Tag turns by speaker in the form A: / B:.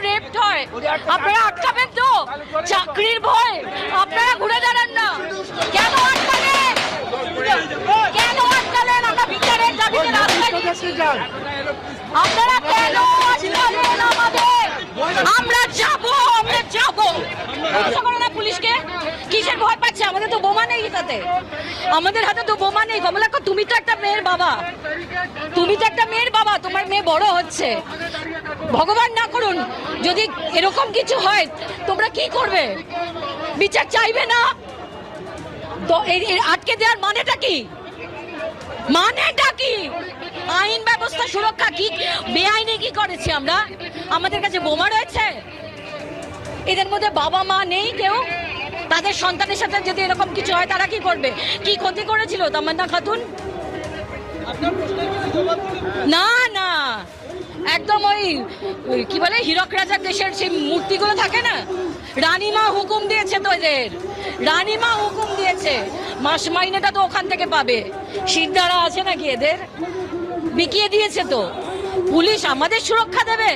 A: Raped হয় আপনারা আটকাবেন তো? চাকরির ভয় আপনারা ঘুরে দাঁড়ান না, কেন আটকালেন? কেন আটকালেন? আমরা বিচারের দাবিতে রাস্তায় নেমেছি। আপনারা কেন আটকালেন আমাদের? আমরা যাবো, আমরা যাবো। ভরসা করো না পুলিশকে? কিসের ভয় পাচ্ছে? আমাদের তো বোমা নেই তাতে, আমাদের হাতে তো বোমা নেই। কমলাক্ষ, তুমি তো একটা মেয়ের বাবা, তুমি তো একটা মেয়ের বাবা, তোমার মেয়ে বড় হচ্ছে। ভগবান না করুন যদি এরকম কিছু হয়, তোমরা কি করবে? বিচার চাইবে না তো? আটকে দেওয়ার মানেটা কি? মানেটা কি? আইন ব্যবস্থা সুরক্ষা কি বেআইনি কি করেছি আমরা? আমাদের কাছে বোমা রয়েছে। এদের মধ্যে বাবা মা নেই কেউ? তাদের সন্তানের সাথে যদি এরকম কিছু হয় তারা কি করবে? কি ক্ষতি করেছিল তামান্না খাতুন? না না, একদম ওই কি বলে হীরক রাজার দেশের সেই মূর্তিগুলো থাকে না, রানীমা হুকুম দিয়েছে তো এদের, রানীমা হুকুম দিয়েছে, মাস মাইনেটা তো ওখান থেকে পাবে। শিরদাঁড়া আছে নাকি এদের? বিকিয়ে দিয়েছে তো। পুলিশ আমাদের সুরক্ষা দেবে?